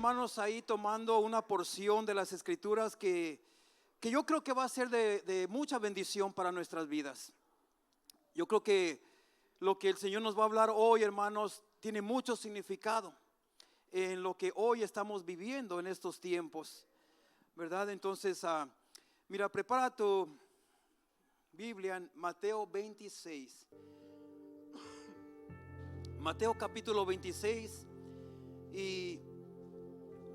hermanos, ahí tomando una porción de las escrituras que yo creo que va a ser de mucha bendición para nuestras vidas. Yo creo que lo que el Señor nos va a hablar hoy, hermanos, tiene mucho significado en lo que hoy estamos viviendo en estos tiempos, ¿verdad? Entonces, mira, prepara tu Biblia en Mateo 26. Mateo capítulo 26. Y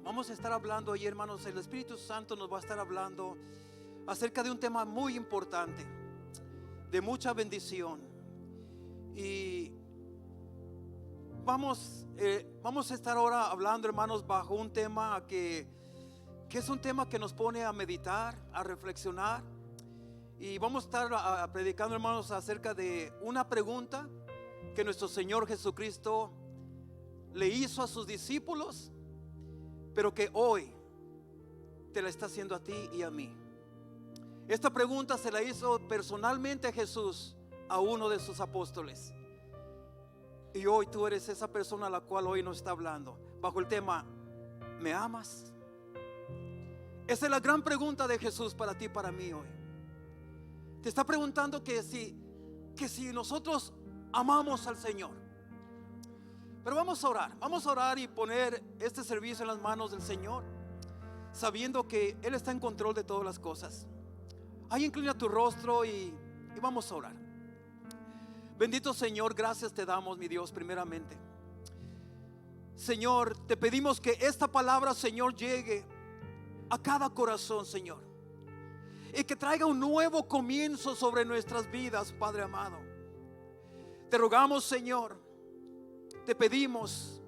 vamos a estar hablando ahí, hermanos, el Espíritu Santo nos va a estar hablando acerca de un tema muy importante, de mucha bendición. Y vamos a estar ahora hablando, hermanos, bajo un tema que es un tema que nos pone a meditar, a reflexionar. Y vamos a estar predicando, hermanos, acerca de una pregunta que nuestro Señor Jesucristo le hizo a sus discípulos, pero que hoy te la está haciendo a ti y a mí. Esta pregunta se la hizo personalmente Jesús a uno de sus apóstoles. Y hoy tú eres esa persona a la cual hoy nos está hablando, bajo el tema: ¿me amas? Esa es la gran pregunta de Jesús para ti y para mí hoy. Te está preguntando que si nosotros amamos al Señor. Pero vamos a orar y poner este servicio en las manos del Señor, sabiendo que Él está en control de todas las cosas. Ahí inclina tu rostro y vamos a orar. Bendito Señor, gracias te damos, mi Dios, primeramente. Señor, te pedimos que esta palabra, Señor, llegue a cada corazón, Señor, y que traiga un nuevo comienzo sobre nuestras vidas, Padre amado. Te rogamos, Señor, te pedimos,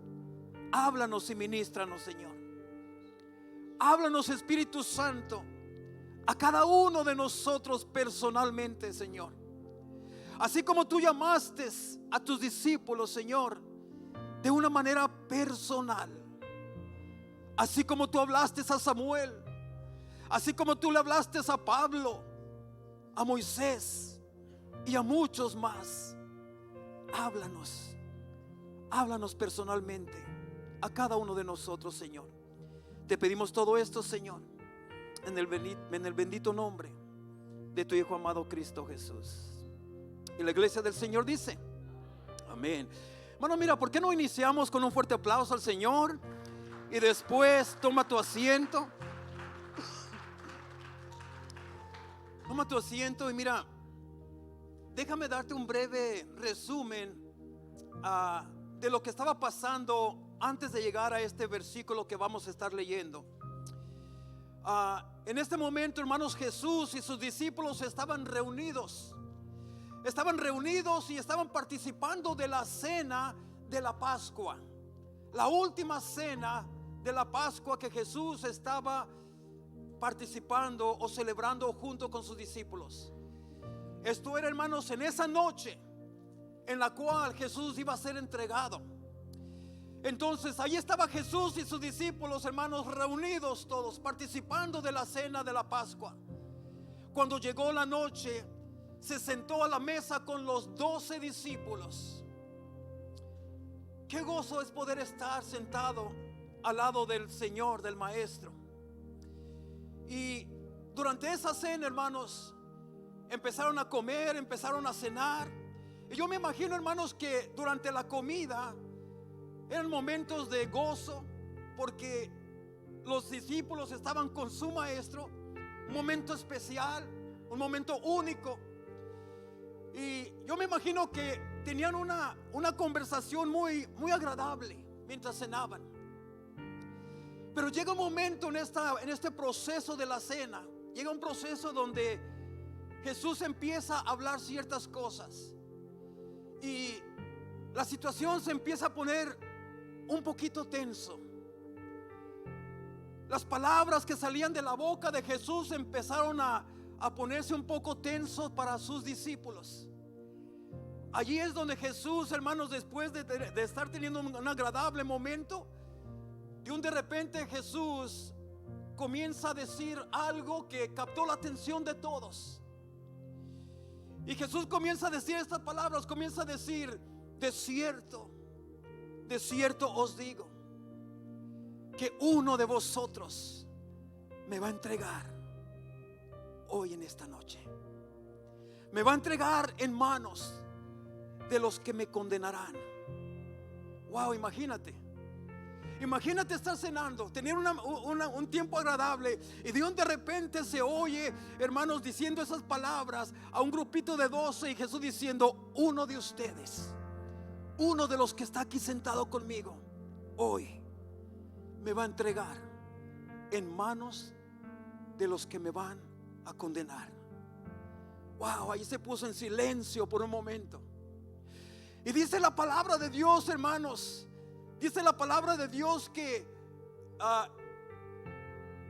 háblanos y ministranos, Señor. Háblanos, Espíritu Santo, a cada uno de nosotros personalmente, Señor. Así como tú llamaste a tus discípulos, Señor, de una manera personal. Así como tú hablaste a Samuel, así como tú le hablaste a Pablo, a Moisés y a muchos más. Háblanos personalmente a cada uno de nosotros, Señor. Te pedimos todo esto, Señor, en el bendito nombre de tu Hijo amado Cristo Jesús. Y la iglesia del Señor dice: amén. Bueno, mira, ¿por qué no iniciamos con un fuerte aplauso al Señor? Y después toma tu asiento. Toma tu asiento y mira, déjame darte un breve resumen de lo que estaba pasando antes de llegar a este versículo que vamos a estar leyendo. En este momento, hermanos, Jesús y sus discípulos estaban reunidos y estaban participando de la cena de la Pascua, la última cena de la Pascua que Jesús estaba participando o celebrando junto con sus discípulos. Esto era, hermanos, en esa noche en la cual Jesús iba a ser entregado. Entonces ahí estaba Jesús y sus discípulos, hermanos, reunidos todos, participando de la cena de la Pascua. Cuando llegó la noche, se sentó a la mesa con los 12 discípulos. Qué gozo es poder estar sentado al lado del Señor, del Maestro. Y durante esa cena, hermanos, empezaron a comer, empezaron a cenar. Y yo me imagino, hermanos, que durante la comida eran momentos de gozo, porque los discípulos estaban con su Maestro. Un momento especial, un momento único. Y yo me imagino que tenían una conversación muy agradable mientras cenaban. Pero llega un momento en este proceso de la cena, llega un proceso donde Jesús empieza a hablar ciertas cosas y la situación se empieza a poner un poquito tenso. Las palabras que salían de la boca de Jesús empezaron a ponerse un poco tensos para sus discípulos. Allí es donde Jesús, hermanos, después de estar teniendo un agradable momento, de repente Jesús comienza a decir algo que captó la atención de todos. Y Jesús comienza a decir estas palabras, comienza a decir: de cierto os digo, que uno de vosotros me va a entregar hoy en esta noche. Me va a entregar en manos de los que me condenarán. Wow, imagínate. Imagínate estar cenando, tener un tiempo agradable, y de repente se oye, hermanos, diciendo esas palabras a un grupito de 12, y Jesús diciendo: uno de ustedes, uno de los que está aquí sentado conmigo, hoy me va a entregar en manos de los que me van a condenar. Wow, ahí se puso en silencio por un momento. Y dice la palabra de Dios, hermanos, dice la palabra de Dios que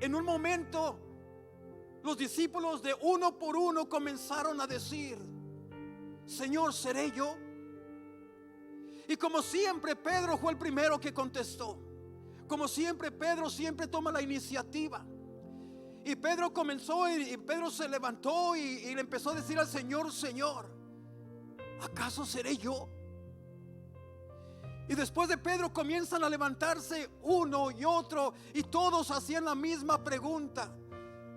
en un momento los discípulos de uno por uno comenzaron a decir: Señor, ¿seré yo? Y como siempre, Pedro fue el primero que contestó. Como siempre, Pedro siempre toma la iniciativa. Y Pedro comenzó, y Pedro se levantó y le empezó a decir al Señor: Señor, ¿acaso seré yo? Y después de Pedro comienzan a levantarse uno y otro, y todos hacían la misma pregunta.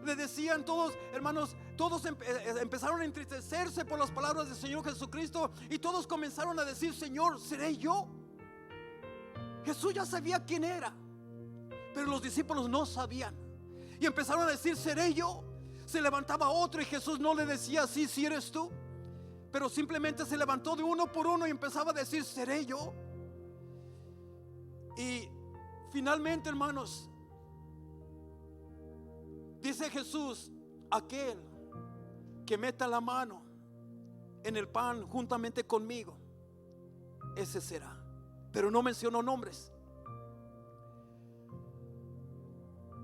Le decían todos, hermanos, todos empezaron a entristecerse por las palabras del Señor Jesucristo, y todos comenzaron a decir: Señor, ¿seré yo? Jesús ya sabía quién era, pero los discípulos no sabían, y empezaron a decir: ¿seré yo? Se levantaba otro y Jesús no le decía: sí, sí eres tú, pero simplemente se levantó de uno por uno y empezaba a decir: ¿seré yo? Y finalmente, hermanos, dice Jesús: aquel que meta la mano en el pan juntamente conmigo, ese será. Pero no mencionó nombres.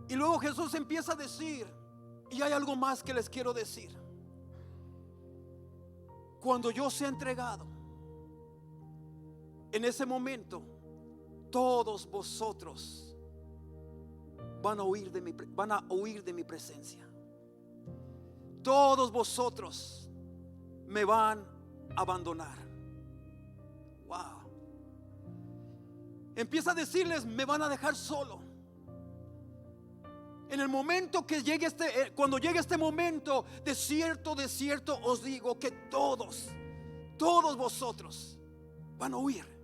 Y luego Jesús empieza a decir, y hay algo más que les quiero decir: cuando yo sea entregado, en ese momento todos vosotros van a huir de mi presencia. Todos vosotros me van a abandonar. Wow. Empieza a decirles: me van a dejar solo. En el momento que llegue cuando llegue este momento, de cierto os digo que todos vosotros van a huir.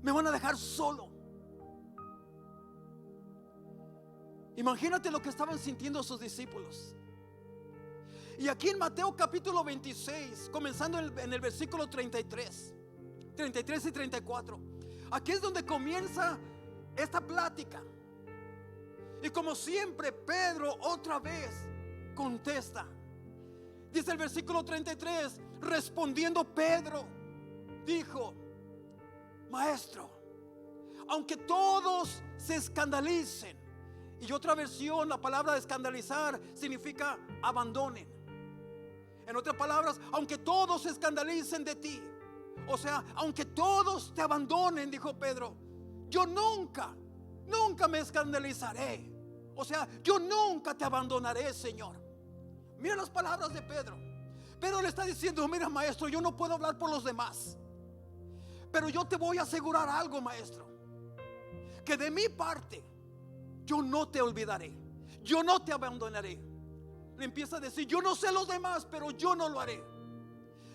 Me van a dejar solo. Imagínate lo que estaban sintiendo sus discípulos. Y aquí en Mateo capítulo 26, comenzando en el versículo 33 y 34, aquí es donde comienza esta plática. Y como siempre, Pedro otra vez contesta. Dice el versículo 33: respondiendo Pedro, dijo: Maestro, aunque todos se escandalicen. Y otra versión, la palabra escandalizar significa abandonen. En otras palabras, aunque todos se escandalicen de ti, o sea, aunque todos te abandonen, dijo Pedro, yo nunca me escandalizaré. O sea, yo nunca te abandonaré, Señor. Mira las palabras de Pedro. Pedro le está diciendo: mira, maestro, yo no puedo hablar por los demás, pero yo te voy a asegurar algo, maestro, que de mi parte yo no te olvidaré, yo no te abandonaré. Le empieza a decir: yo no sé los demás, pero yo no lo haré.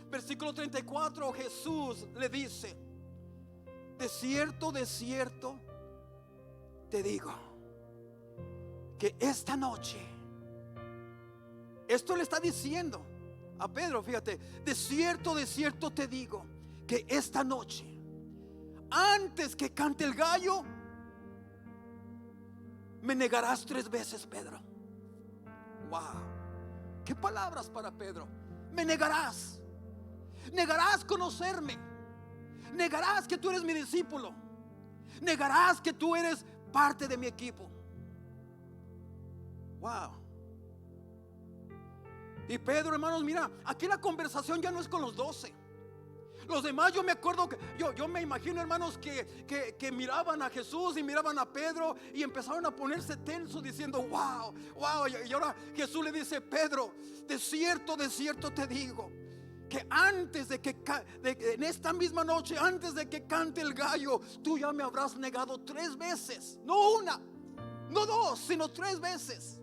Versículo 34, Jesús le dice: de cierto te digo que esta noche, esto le está diciendo a Pedro, fíjate, de cierto te digo que esta noche, antes que cante el gallo, me negarás 3 veces, Pedro. Wow, qué palabras para Pedro. Me negarás conocerme, negarás que tú eres mi discípulo, negarás que tú eres parte de mi equipo. Wow. Y Pedro, hermanos, mira, aquí la conversación ya no es con los 12. Los demás, yo me acuerdo que yo me imagino, hermanos, que miraban a Jesús y miraban a Pedro y empezaron a ponerse tensos diciendo: wow. Y ahora Jesús le dice: Pedro, de cierto te digo que antes de que en esta misma noche, antes de que cante el gallo, tú ya me habrás negado 3 veces. No una, no 2, sino 3 veces.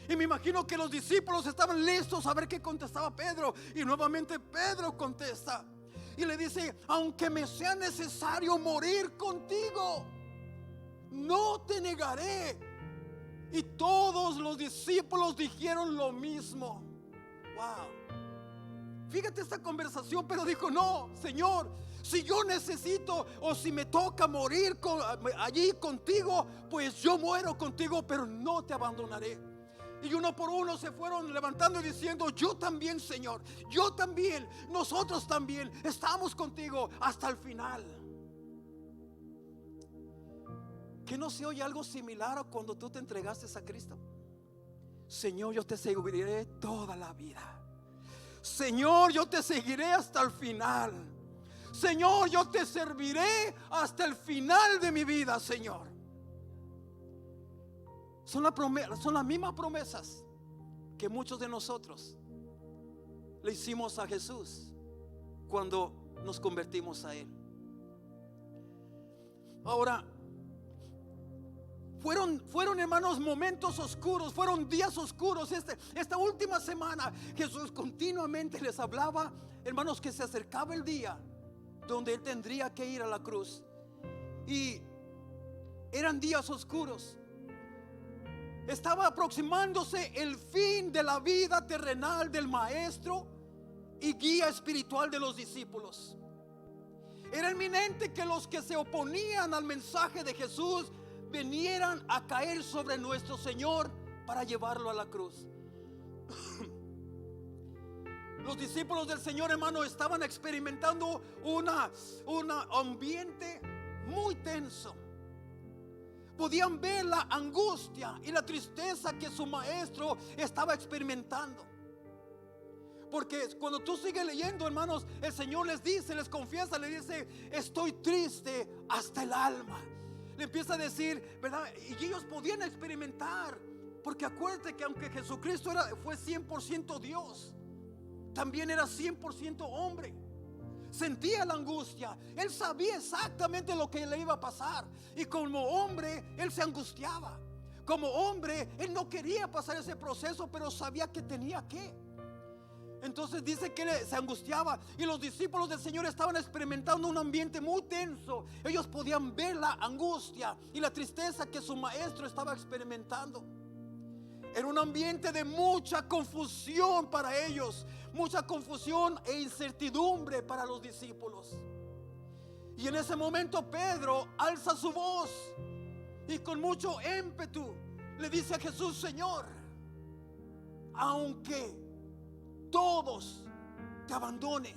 Y me imagino que los discípulos estaban listos a ver qué contestaba Pedro. Y nuevamente Pedro contesta y le dice: aunque me sea necesario morir contigo, no te negaré. Y todos los discípulos dijeron lo mismo. Wow. Fíjate esta conversación. Pero dijo: no, Señor, si yo necesito o si me toca morir allí contigo, pues yo muero contigo, pero no te abandonaré. Y uno por uno se fueron levantando y diciendo: yo también, Señor, yo también, nosotros también estamos contigo hasta el final. ¿Que no se oye algo similar a cuando tú te entregaste a Cristo? Señor, yo te seguiré toda la vida. Señor, yo te seguiré hasta el final. Señor, yo te serviré hasta el final de mi vida, Señor. Son las mismas promesas que muchos de nosotros le hicimos a Jesús cuando nos convertimos a Él. Ahora, fueron, hermanos, momentos oscuros, fueron días oscuros. Esta última semana Jesús continuamente les hablaba, hermanos, que se acercaba el día donde Él tendría que ir a la cruz. Y eran días oscuros. Estaba aproximándose el fin de la vida terrenal del maestro y guía espiritual de los discípulos. Era inminente que los que se oponían al mensaje de Jesús vinieran a caer sobre nuestro Señor para llevarlo a la cruz. Los discípulos del Señor, hermano, estaban experimentando un ambiente muy tenso. Podían ver la angustia y la tristeza que su maestro estaba experimentando. Porque cuando tú sigues leyendo, hermanos, el Señor les dice, les confiesa, les dice: estoy triste hasta el alma. Le empieza a decir, ¿verdad? Y ellos podían experimentar, porque acuérdate que aunque Jesucristo fue 100% Dios, también era 100% hombre. Sentía la angustia. Él sabía exactamente lo que le iba a pasar. Y como hombre, Él se angustiaba. Como hombre, Él no quería pasar ese proceso, pero sabía que tenía que. Entonces dice que se angustiaba. Y los discípulos del Señor estaban experimentando un ambiente muy tenso. Ellos podían ver la angustia y la tristeza que su maestro estaba experimentando. Era un ambiente de mucha confusión para ellos, mucha confusión e incertidumbre para los discípulos. Y en ese momento Pedro alza su voz y con mucho ímpetu le dice a Jesús: Señor, aunque todos te abandonen,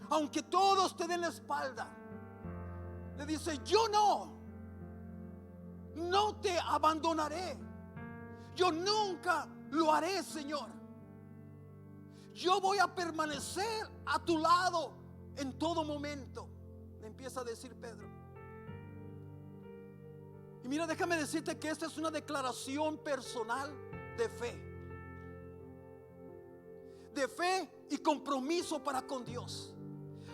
aunque todos te den la espalda, le dice: yo no te abandonaré. Yo nunca lo haré, Señor. Yo voy a permanecer a tu lado en todo momento, le empieza a decir Pedro. Y mira, déjame decirte que esta es una declaración personal de fe. De fe y compromiso para con Dios.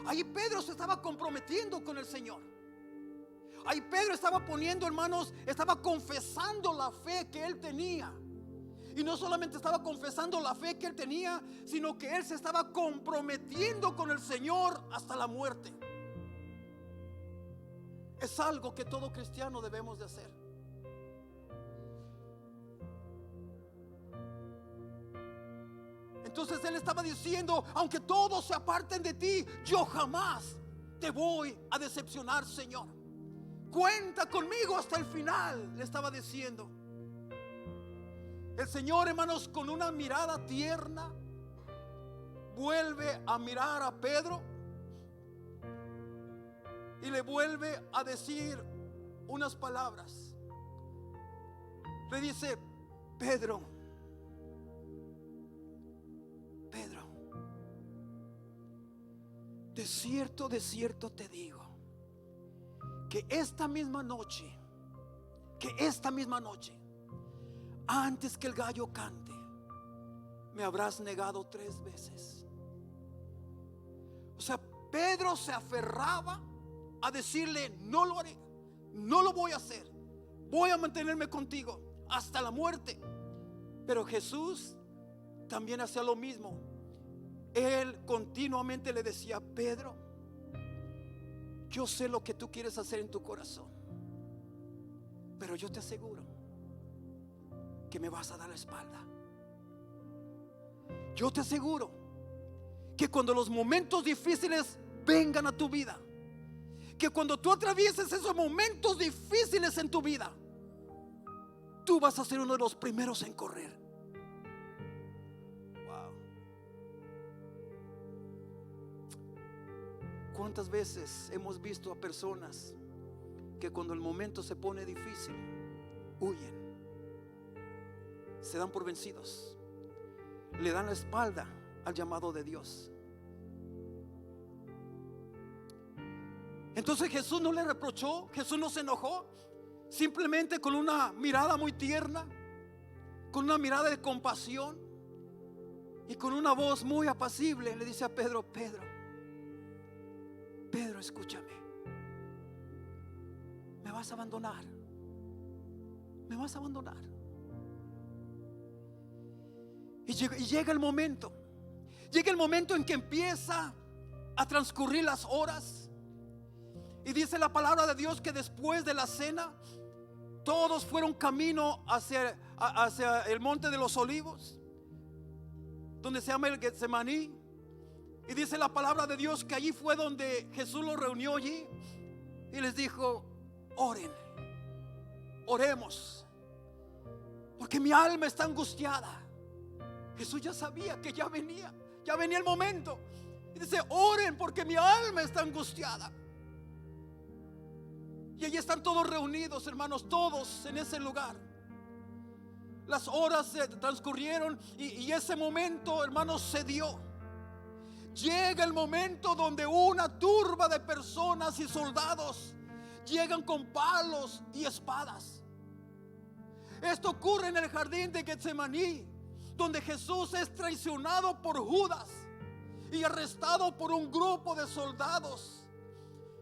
Ahí Pedro se estaba comprometiendo con el Señor. Ahí Pedro estaba poniendo, hermanos, estaba confesando la fe que él tenía. Y no solamente estaba confesando la fe que él tenía, sino que él se estaba comprometiendo con el Señor hasta la muerte. Es algo que todo cristiano debemos de hacer. Entonces él estaba diciendo: aunque todos se aparten de ti, yo jamás te voy a decepcionar, Señor. Cuenta conmigo hasta el final, le estaba diciendo. El Señor, hermanos, con una mirada tierna, vuelve a mirar a Pedro y le vuelve a decir unas palabras. Le dice: Pedro, de cierto te digo, que esta misma noche, antes que el gallo cante, me habrás negado 3 veces. O sea, Pedro se aferraba a decirle: no lo haré, no lo voy a hacer, voy a mantenerme contigo hasta la muerte. Pero Jesús también hacía lo mismo. Él continuamente le decía: Pedro, yo sé lo que tú quieres hacer en tu corazón, pero yo te aseguro que me vas a dar la espalda. Yo te aseguro que cuando los momentos difíciles vengan a tu vida, que cuando tú atravieses esos momentos difíciles en tu vida, tú vas a ser uno de los primeros en correr. Wow. ¿Cuántas veces hemos visto a personas que cuando el momento se pone difícil huyen, se dan por vencidos, le dan la espalda al llamado de Dios? Entonces Jesús no le reprochó, Jesús no se enojó, simplemente con una mirada muy tierna, con una mirada de compasión y con una voz muy apacible le dice a Pedro: Pedro, escúchame, me vas a abandonar, me vas a abandonar. Y llega el momento en que empieza a transcurrir las horas. Y dice la palabra de Dios que después de la cena todos fueron camino hacia el monte de los olivos, donde se llama el Getsemaní. Y dice la palabra de Dios que allí fue donde Jesús los reunió allí y les dijo: oren, oremos, porque mi alma está angustiada. Jesús ya sabía que ya venía el momento. Y dice: oren, porque mi alma está angustiada. Y allí están todos reunidos, hermanos, todos en ese lugar. Las horas se transcurrieron y ese momento, hermanos, se dio. Llega el momento donde una turba de personas y soldados llegan con palos y espadas. Esto ocurre en el jardín de Getsemaní, donde Jesús es traicionado por Judas y arrestado por un grupo de soldados.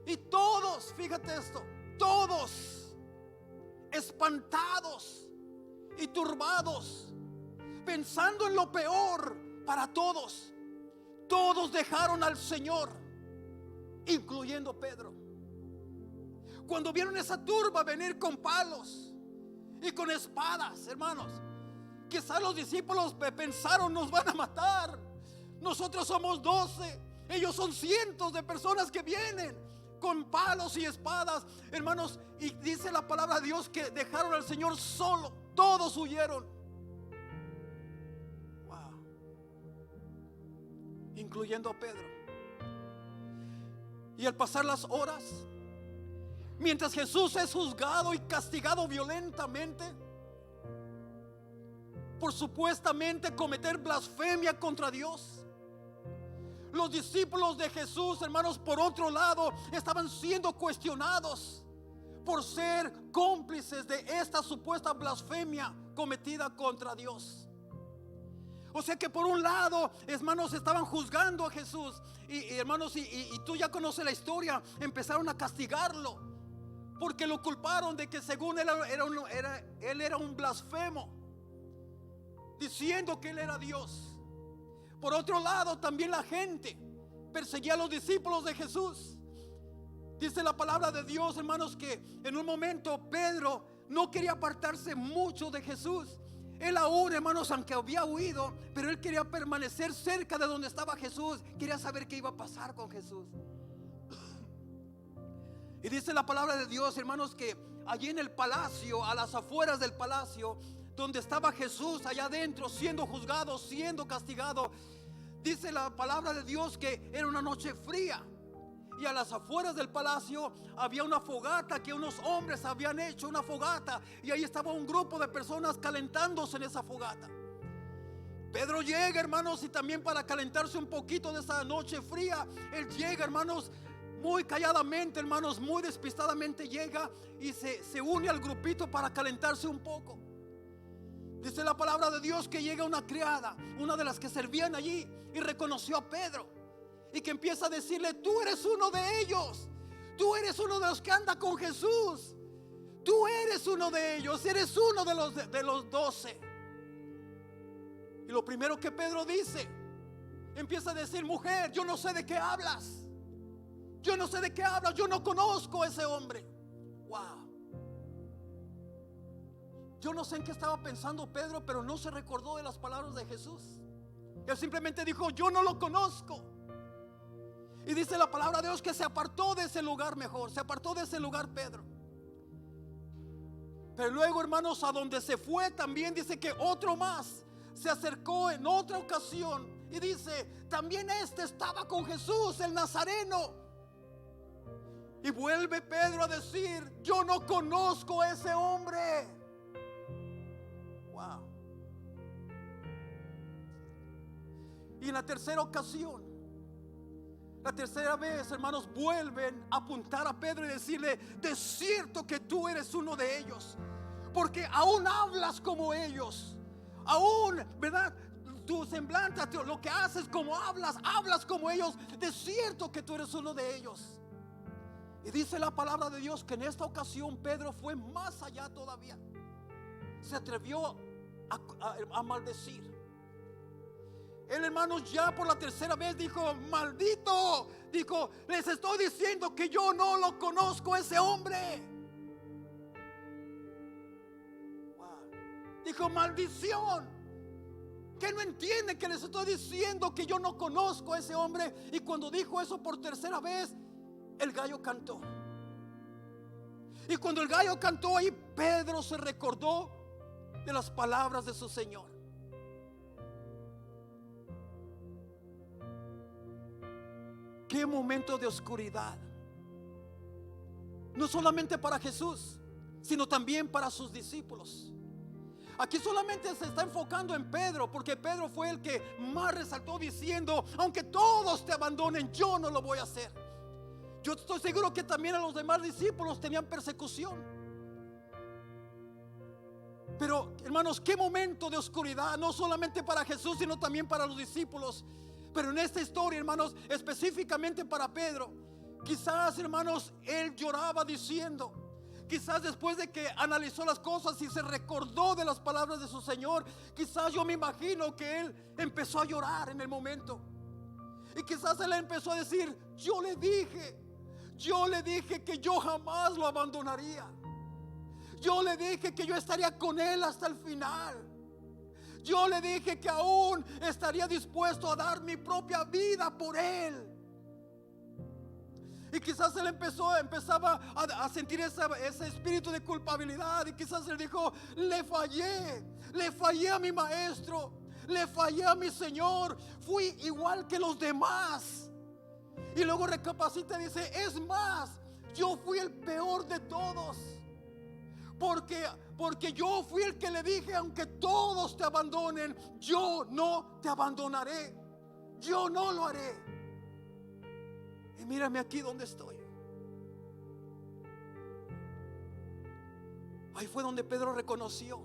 Y todos, fíjate esto, todos espantados y turbados, pensando en lo peor para todos. Todos dejaron al Señor, incluyendo Pedro. Cuando vieron esa turba venir con palos y con espadas, hermanos, quizás los discípulos pensaron: nos van a matar, nosotros somos 12, ellos son cientos de personas que vienen con palos y espadas, hermanos. Y dice la palabra de Dios que dejaron al Señor solo, todos huyeron. Wow. Incluyendo a Pedro. Y al pasar las horas, mientras Jesús es juzgado y castigado violentamente por supuestamente cometer blasfemia contra Dios, los discípulos de Jesús, hermanos, por otro lado, estaban siendo cuestionados por ser cómplices de esta supuesta blasfemia cometida contra Dios. O sea que por un lado, hermanos, estaban juzgando a Jesús y hermanos, y tú ya conoces la historia, empezaron a castigarlo porque lo culparon de que según él era un blasfemo, diciendo que él era Dios. Por otro lado, también la gente perseguía a los discípulos de Jesús. Dice la palabra de Dios, hermanos, que en un momento Pedro no quería apartarse mucho de Jesús. Él aún, hermanos, aunque había huido, pero él quería permanecer cerca de donde estaba Jesús. Quería saber qué iba a pasar con Jesús. Y dice la palabra de Dios, hermanos, que allí en el palacio, a las afueras del palacio, donde estaba Jesús, allá adentro, siendo juzgado, siendo castigado, dice la palabra de Dios que era una noche fría. Y a las afueras del palacio había una fogata que unos hombres habían hecho, una fogata. Y ahí estaba un grupo de personas calentándose en esa fogata. Pedro llega, hermanos, y también para calentarse un poquito de esa noche fría, él llega, hermanos, muy calladamente, hermanos, muy despistadamente llega y se une al grupito para calentarse un poco. Dice la palabra de Dios que llega una criada, una de las que servían allí, y reconoció a Pedro, y que empieza a decirle: tú eres uno de ellos, tú eres uno de los que anda con Jesús, tú eres uno de ellos, eres uno de los 12. Y lo primero que Pedro dice, empieza a decir: mujer, yo no sé de qué hablas, yo no sé de qué hablas, yo no conozco a ese hombre. Wow. Yo no sé en qué estaba pensando Pedro, pero no se recordó de las palabras de Jesús. Él simplemente dijo: yo no lo conozco. Y dice la palabra de Dios que se apartó de ese lugar mejor, se apartó de ese lugar Pedro. Pero luego, hermanos, a donde se fue también dice que otro más se acercó en otra ocasión y dice: también este estaba con Jesús, el Nazareno. Y vuelve Pedro a decir: yo no conozco a ese hombre. Wow. Y en la tercera ocasión, la tercera vez, hermanos, vuelven a apuntar a Pedro y decirle: de cierto que tú eres uno de ellos, porque aún hablas como ellos, aún, ¿verdad? Tu semblante, lo que haces, como hablas como ellos, de cierto que tú eres uno de ellos. Y dice la palabra de Dios que en esta ocasión Pedro fue más allá todavía. Se atrevió a maldecir. Él, hermanos, ya por la tercera vez dijo: maldito, dijo, les estoy diciendo que yo no lo conozco a ese hombre. Wow. Dijo: maldición, que no entiende que les estoy diciendo que yo no conozco a ese hombre. Y cuando dijo eso por tercera vez, el gallo cantó. Y cuando el gallo cantó, ahí Pedro se recordó de las palabras de su Señor. Qué momento de oscuridad, no solamente para Jesús, sino también para sus discípulos. Aquí solamente se está enfocando en Pedro, porque Pedro fue el que más resaltó diciendo: aunque todos te abandonen, yo no lo voy a hacer. Yo estoy seguro que también a los demás discípulos tenían persecución. Pero, hermanos, qué momento de oscuridad, no solamente para Jesús, sino también para los discípulos. Pero en esta historia, hermanos, específicamente para Pedro, quizás, hermanos, él lloraba diciendo, quizás después de que analizó las cosas y se recordó de las palabras de su Señor, quizás yo me imagino que él empezó a llorar en el momento. Y quizás él empezó a decir: yo le dije que yo jamás lo abandonaría. Yo le dije que yo estaría con él hasta el final. Yo le dije que aún estaría dispuesto a dar mi propia vida por él. Y quizás él empezaba a sentir ese espíritu de culpabilidad. Y quizás él dijo: le fallé a mi maestro, le fallé a mi Señor, fui igual que los demás. Y luego recapacita y dice: es más, yo fui el peor de todos. Porque yo fui el que le dije: aunque todos te abandonen, yo no te abandonaré, yo no lo haré. Y mírame aquí donde estoy. Ahí fue donde Pedro reconoció: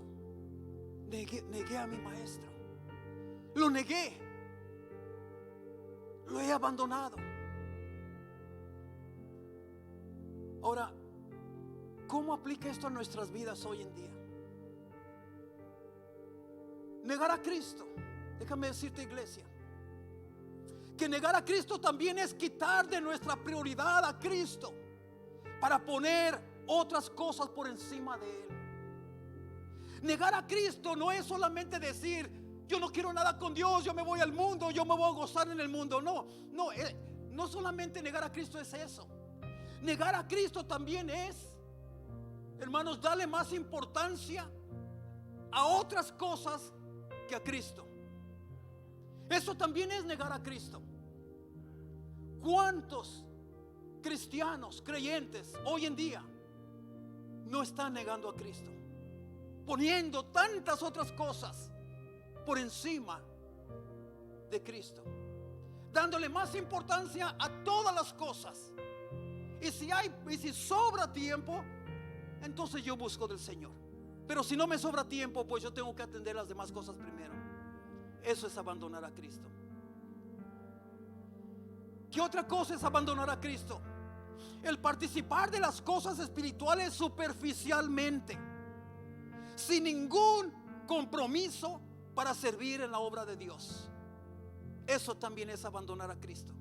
negué a mi maestro, lo negué, lo he abandonado. Ahora, ¿cómo aplica esto a nuestras vidas hoy en día? Negar a Cristo, déjame decirte, iglesia, que negar a Cristo también es quitar de nuestra prioridad a Cristo para poner otras cosas por encima de Él. Negar a Cristo no es solamente decir: yo no quiero nada con Dios, yo me voy al mundo, yo me voy a gozar en el mundo. No solamente negar a Cristo es eso. Negar a Cristo también es, hermanos, darle más importancia a otras cosas que a Cristo. Eso también es negar a Cristo. ¿Cuántos cristianos, creyentes, hoy en día no están negando a Cristo, poniendo tantas otras cosas por encima de Cristo, dándole más importancia a todas las cosas? Y si sobra tiempo, entonces yo busco del Señor. Pero si no me sobra tiempo, pues yo tengo que atender las demás cosas primero. Eso es abandonar a Cristo. ¿Qué otra cosa es abandonar a Cristo? El participar de las cosas espirituales superficialmente, sin ningún compromiso para servir en la obra de Dios. Eso también es abandonar a Cristo.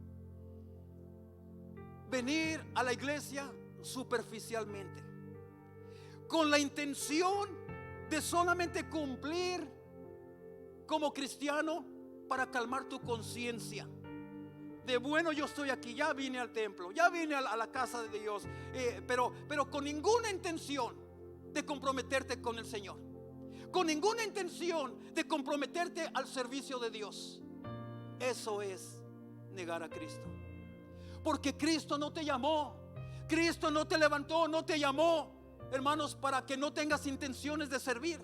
Venir a la iglesia superficialmente, con la intención de solamente cumplir como cristiano para calmar tu conciencia. De bueno, yo estoy aquí, ya vine al templo, ya vine a la casa de Dios, pero con ninguna intención de comprometerte con el Señor, con ninguna intención de comprometerte al servicio de Dios. Eso es negar a Cristo. Porque Cristo no te llamó, Cristo no te levantó, no te llamó, hermanos, para que no tengas intenciones de servir.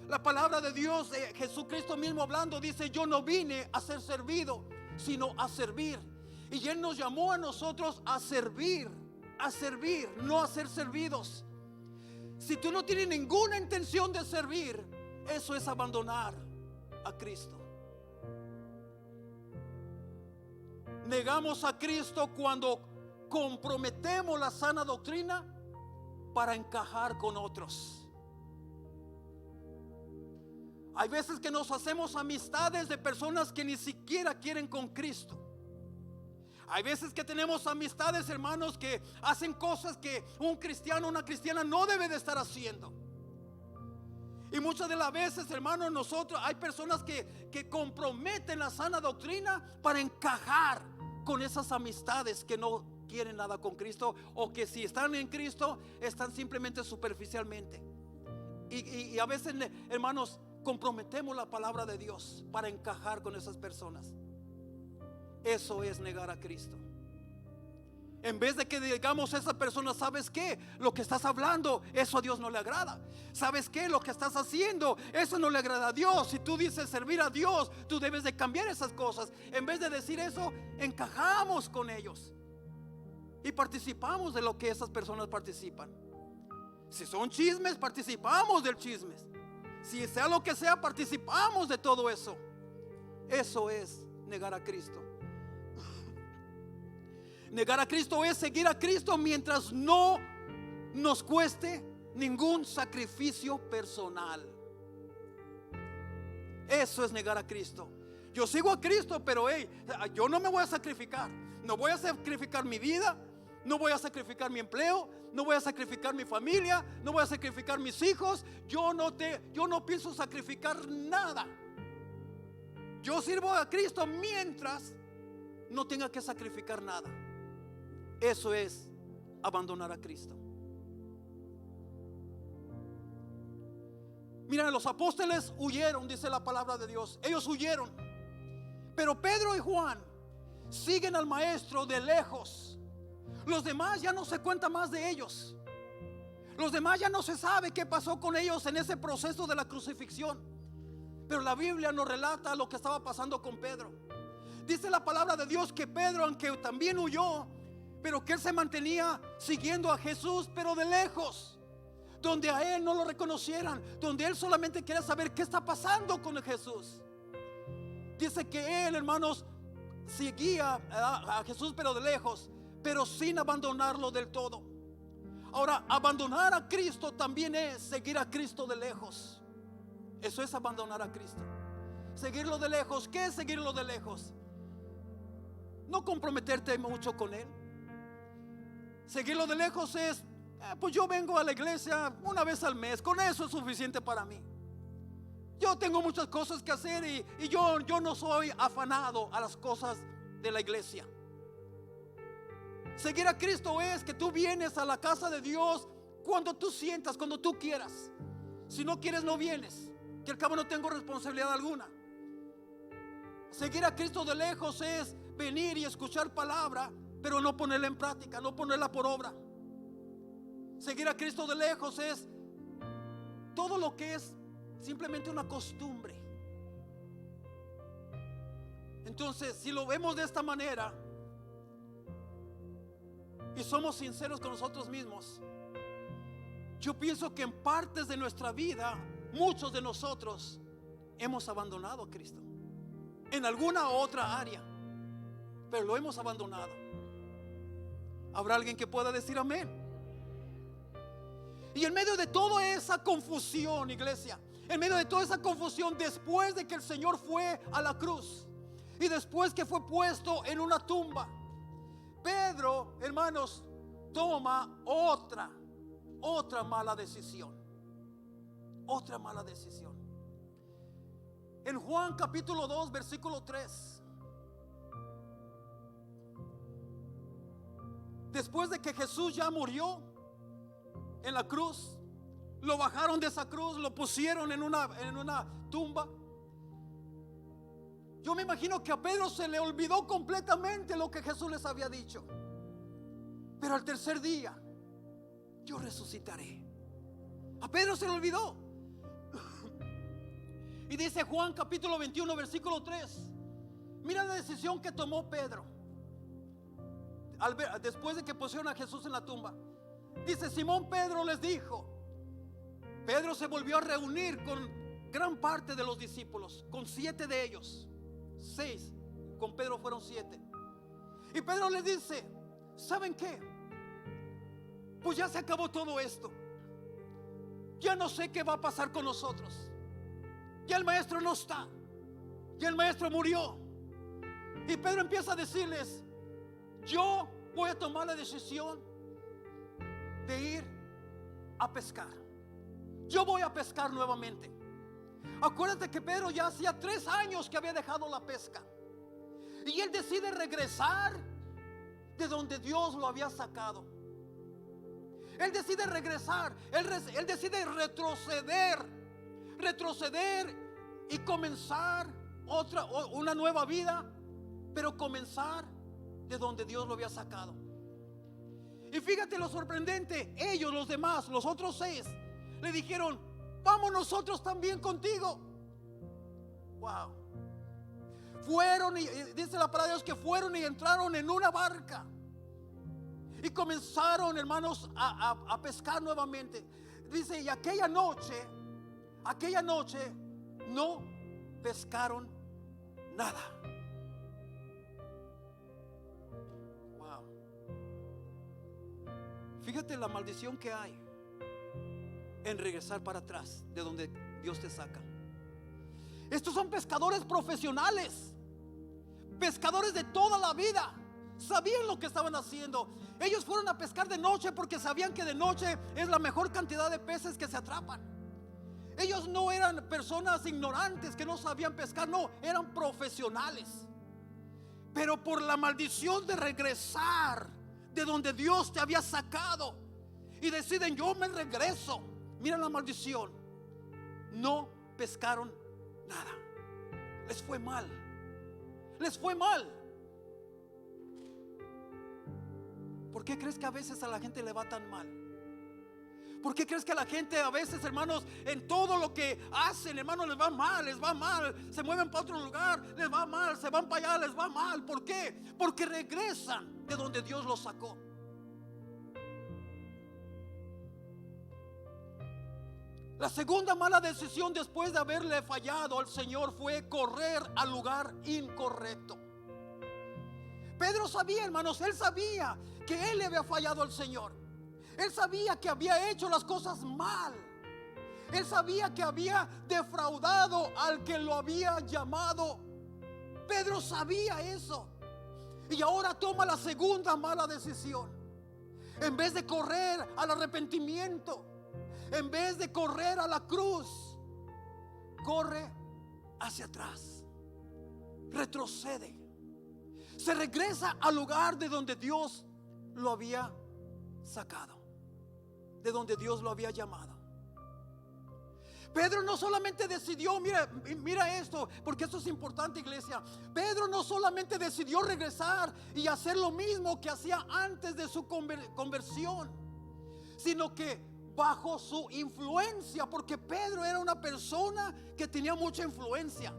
La palabra de Dios, Jesucristo mismo hablando, dice: yo no vine a ser servido, sino a servir. Y Él nos llamó a nosotros a servir, no a ser servidos. Si tú no tienes ninguna intención de servir, eso es abandonar a Cristo. Negamos a Cristo cuando comprometemos la sana doctrina para encajar con otros. Hay veces que nos hacemos amistades de personas que ni siquiera quieren con Cristo. Hay veces que tenemos amistades, hermanos, que hacen cosas que un cristiano, una cristiana no debe de estar haciendo. Y muchas de las veces, hermanos, hay personas que comprometen la sana doctrina para encajar con esas amistades que no quieren nada con Cristo, o que si están en Cristo están simplemente superficialmente. Y a veces, hermanos, comprometemos la palabra de Dios para encajar con esas personas. Eso es negar a Cristo. En vez de que digamos a esa persona: ¿sabes qué? Lo que estás hablando, eso a Dios no le agrada. ¿Sabes qué? Lo que estás haciendo, eso no le agrada a Dios. Si tú dices servir a Dios, tú debes de cambiar esas cosas. En vez de decir eso, encajamos con ellos y participamos de lo que esas personas participan. Si son chismes, participamos del chismes. Si sea lo que sea, participamos de todo eso. Eso es negar a Cristo. Negar a Cristo es seguir a Cristo mientras no nos cueste ningún sacrificio personal. Eso es negar a Cristo. Yo sigo a Cristo, pero yo no me voy a sacrificar. No voy a sacrificar mi vida, no voy a sacrificar mi empleo, no voy a sacrificar mi familia, no voy a sacrificar mis hijos. Yo no pienso sacrificar nada. Yo sirvo a Cristo mientras no tenga que sacrificar nada. Eso es abandonar a Cristo. Mira, los apóstoles huyeron, dice la palabra de Dios. Ellos huyeron. Pero Pedro y Juan siguen al maestro de lejos. Los demás ya no se cuenta más de ellos. Los demás ya no se sabe qué pasó con ellos en ese proceso de la crucifixión. Pero la Biblia nos relata lo que estaba pasando con Pedro. Dice la palabra de Dios que Pedro, aunque también huyó, pero que él se mantenía siguiendo a Jesús, pero de lejos, donde a él no lo reconocieran, donde él solamente quería saber qué está pasando con Jesús. Dice que él, hermanos, seguía a Jesús, pero de lejos, pero sin abandonarlo del todo. Ahora, abandonar a Cristo también es seguir a Cristo de lejos. Eso es abandonar a Cristo. Seguirlo de lejos. ¿Qué es seguirlo de lejos? No comprometerte mucho con Él. Seguirlo de lejos es, pues yo vengo a la iglesia una vez al mes, con eso es suficiente para mí. Yo tengo muchas cosas que hacer y yo no soy afanado a las cosas de la iglesia. Seguir a Cristo es que tú vienes a la casa de Dios cuando tú sientas, cuando tú quieras. Si no quieres, no vienes, que al cabo no tengo responsabilidad alguna. Seguir a Cristo de lejos es venir y escuchar palabra, pero no ponerla en práctica, no ponerla por obra. Seguir a Cristo de lejos es todo lo que es simplemente una costumbre. Entonces, si lo vemos de esta manera y somos sinceros con nosotros mismos, Yo pienso que en partes de nuestra vida muchos de nosotros hemos abandonado a Cristo en alguna otra área, pero lo hemos abandonado. ¿Habrá alguien que pueda decir amén? Y en medio de toda esa confusión, iglesia, en medio de toda esa confusión, después de que el Señor fue a la cruz y después que fue puesto en una tumba, Pedro, hermanos, toma otra mala decisión. Otra mala decisión. En Juan capítulo 2, versículo 3. Después de que Jesús ya murió en la cruz, lo bajaron de esa cruz, lo pusieron en una tumba. Yo me imagino que a Pedro se le olvidó completamente lo que Jesús les había dicho. Pero al tercer día yo resucitaré. A Pedro se le olvidó. Y dice Juan capítulo 21 versículo 3. Mira la decisión que tomó Pedro después de que pusieron a Jesús en la tumba. Dice: Simón Pedro les dijo. Pedro se volvió a reunir con gran parte de los discípulos, con 7 de ellos. 6, con Pedro fueron 7. Y Pedro les dice: ¿saben qué? Pues ya se acabó todo esto. Ya no sé qué va a pasar con nosotros. Ya el maestro no está. Ya el maestro murió. Y Pedro empieza a decirles: yo voy a tomar la decisión de ir a pescar. Yo voy a pescar nuevamente. Acuérdate que Pedro ya hacía 3 años que había dejado la pesca. Y él decide regresar de donde Dios lo había sacado. Él decide regresar. Él decide retroceder y comenzar una nueva vida, pero comenzar de donde Dios lo había sacado. Y fíjate lo sorprendente, ellos, los demás, los otros 6, le dijeron: vamos nosotros también contigo. Wow. Fueron y dice la palabra de Dios que fueron y entraron en una barca y comenzaron, hermanos, a pescar nuevamente. Dice: y aquella noche no pescaron nada. Wow. Fíjate la maldición que hay en regresar para atrás de donde Dios te saca. Estos son pescadores profesionales, pescadores de toda la vida. Sabían lo que estaban haciendo. Ellos fueron a pescar de noche porque sabían que de noche es la mejor cantidad de peces que se atrapan. Ellos no eran personas ignorantes que no sabían pescar, no, eran profesionales. Pero por la maldición de regresar de donde Dios te había sacado, y deciden: yo me regreso. Mira la maldición. No pescaron nada. Les fue mal. Les fue mal. ¿Por qué crees que a veces a la gente le va tan mal? ¿Por qué crees que a la gente a veces, hermanos, en todo lo que hacen, hermanos, les va mal, les va mal? Se mueven para otro lugar, les va mal. Se van para allá, les va mal. ¿Por qué? Porque regresan de donde Dios los sacó. La segunda mala decisión después de haberle fallado al Señor fue correr al lugar incorrecto. Pedro sabía, hermanos, él sabía que él le había fallado al Señor. Él sabía que había hecho las cosas mal. Él sabía que había defraudado al que lo había llamado. Pedro sabía eso. Y ahora toma la segunda mala decisión. En vez de correr al arrepentimiento, en vez de correr a la cruz, corre hacia atrás. Retrocede. Se regresa al lugar de donde Dios lo había sacado, de donde Dios lo había llamado. Pedro no solamente decidió, mira esto, porque esto es importante, iglesia. Pedro no solamente decidió regresar y hacer lo mismo que hacía antes de su conversión, sino que bajo su influencia, porque Pedro era una persona que tenía mucha influencia.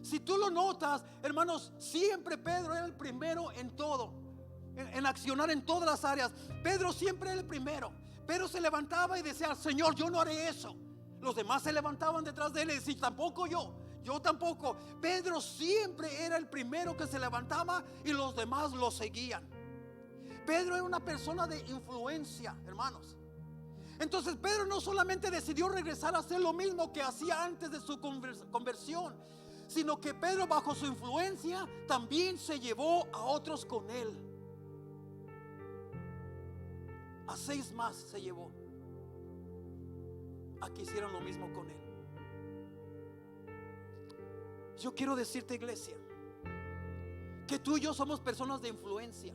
Si tú lo notas, hermanos, siempre Pedro era el primero en todo, en accionar en todas las áreas. Pedro siempre era el primero. Pedro se levantaba y decía: Señor, yo no haré eso. Los demás se levantaban detrás de él y decían: tampoco yo tampoco. Pedro siempre era el primero que se levantaba y los demás lo seguían. Pedro era una persona de influencia, hermanos. Entonces Pedro no solamente decidió regresar a hacer lo mismo que hacía antes de su conversión, sino que Pedro, bajo su influencia, también se llevó a otros con él. A 6 más se llevó a que hicieran lo mismo con él. Yo quiero decirte, iglesia, que tú y yo somos personas de influencia.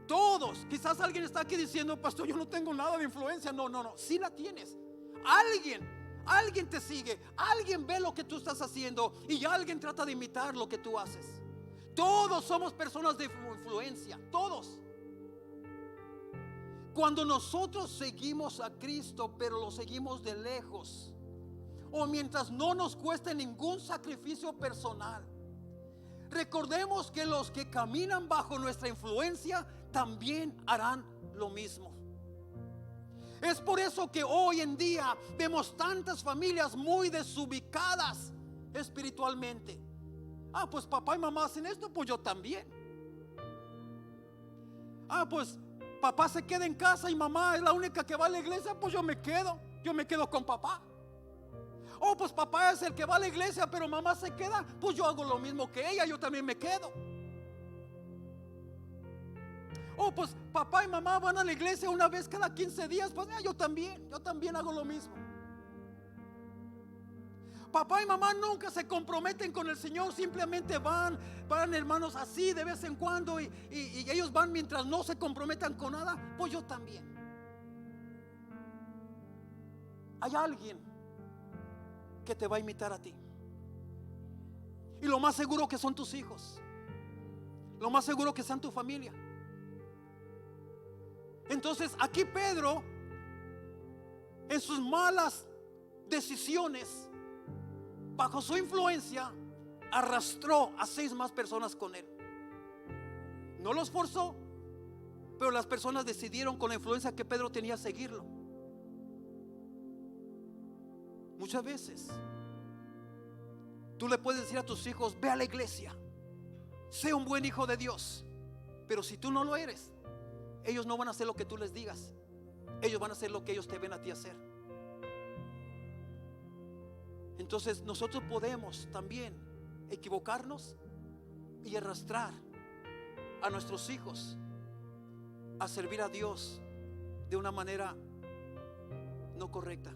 Todos. Quizás alguien está aquí diciendo: pastor, yo no tengo nada de influencia. No, sí la tienes. Alguien te sigue, alguien ve lo que tú estás haciendo y alguien trata de imitar lo que tú haces. Todos somos personas de influencia, todos. Cuando nosotros seguimos a Cristo, pero lo seguimos de lejos, o mientras no nos cueste ningún sacrificio personal, recordemos que los que caminan bajo nuestra influencia también harán lo mismo. Es por eso que hoy en día vemos tantas familias muy desubicadas espiritualmente. Pues papá y mamá hacen esto, pues yo también. Pues papá se queda en casa y mamá es la única que va a la iglesia, pues yo me quedo con papá. Pues papá es el que va a la iglesia, pero mamá se queda, pues yo hago lo mismo que ella, yo también me quedo. Pues papá y mamá van a la iglesia una vez cada 15 días, pues yo también hago lo mismo. Papá y mamá nunca se comprometen con el Señor, simplemente van hermanos así de vez en cuando y ellos van mientras no se comprometan con nada, pues yo también. Hay alguien que te va a imitar a ti, y lo más seguro que son tus hijos, lo más seguro que sean tu familia. Entonces aquí Pedro, en sus malas decisiones, bajo su influencia, arrastró a 6 más personas con él. No los forzó, pero las personas decidieron, con la influencia que Pedro tenía, seguirlo. Muchas veces tú le puedes decir a tus hijos: ve a la iglesia, sé un buen hijo de Dios. Pero si tú no lo eres, ellos no van a hacer lo que tú les digas, ellos van a hacer lo que ellos te ven a ti hacer. Entonces nosotros podemos también equivocarnos y arrastrar a nuestros hijos a servir a Dios de una manera no correcta.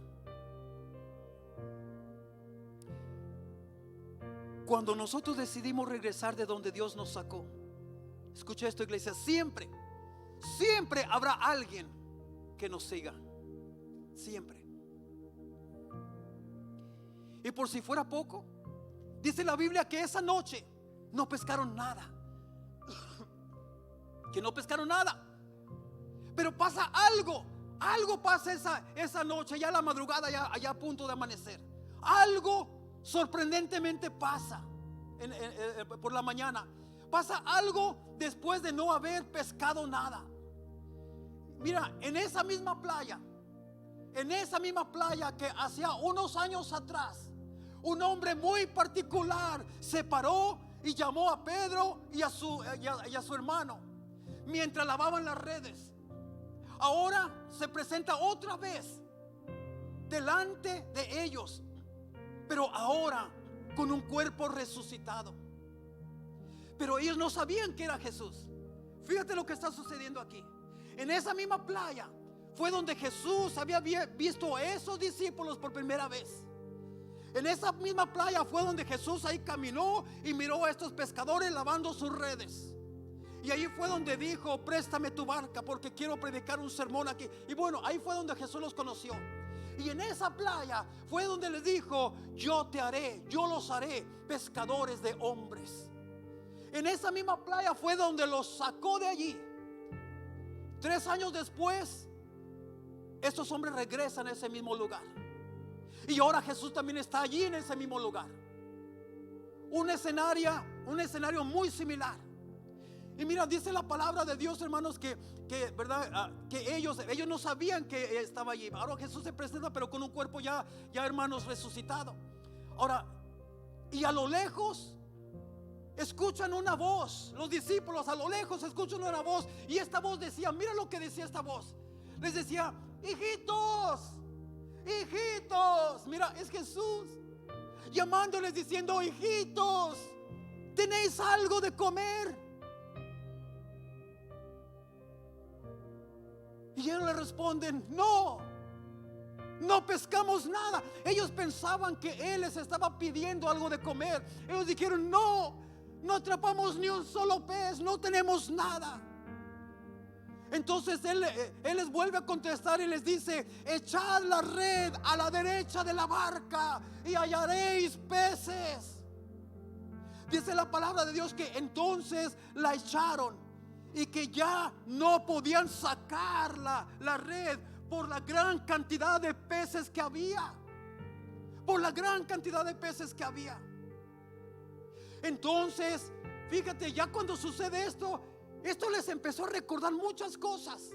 Cuando nosotros decidimos regresar de donde Dios nos sacó, escucha esto, iglesia, siempre habrá alguien que nos siga. Siempre. Y por si fuera poco, dice la Biblia que esa noche no pescaron nada. Que no pescaron nada. Pero pasa algo pasa esa noche, ya la madrugada, ya a punto de amanecer. Algo sorprendentemente pasa por la mañana. Pasa algo después de no haber pescado nada. Mira, en esa misma playa que hacía unos años atrás, un hombre muy particular se paró y llamó a Pedro y a su hermano mientras lavaban las redes. Ahora se presenta otra vez delante de ellos, pero ahora con un cuerpo resucitado. Pero ellos no sabían que era Jesús. Fíjate lo que está sucediendo aquí. En esa misma playa fue donde Jesús había visto a esos discípulos por primera vez. En esa misma playa fue donde Jesús ahí caminó y miró a estos pescadores lavando sus redes. Y ahí fue donde dijo: préstame tu barca porque quiero predicar un sermón aquí. Y bueno, ahí fue donde Jesús los conoció. Y en esa playa fue donde les dijo: yo los haré pescadores de hombres. En esa misma playa fue donde los sacó de allí. 3 años después, estos hombres regresan a ese mismo lugar. Y ahora Jesús también está allí en ese mismo lugar. Un escenario muy similar. Y mira, dice la palabra de Dios, hermanos, que ¿verdad? Que ellos no sabían que estaba allí. Ahora Jesús se presenta, pero con un cuerpo ya hermanos, resucitado. Ahora, y a lo lejos escuchan una voz. Los discípulos a lo lejos escuchan una voz. Y esta voz decía, mira lo que decía esta voz. Les decía, hijitos, hijitos. Mira, es Jesús llamándoles diciendo, hijitos, ¿tenéis algo de comer? Y ellos le responden, no pescamos nada. Ellos pensaban que Él les estaba pidiendo algo de comer. Ellos dijeron, no atrapamos ni un solo pez, no tenemos nada. Entonces él les vuelve a contestar y les dice, echad la red a la derecha de la barca y hallaréis peces. Dice la palabra de Dios que entonces la echaron y que ya no podían sacar la red por la gran cantidad de peces que había. Por la gran cantidad de peces que había. Entonces, fíjate, ya cuando sucede esto les empezó a recordar muchas cosas.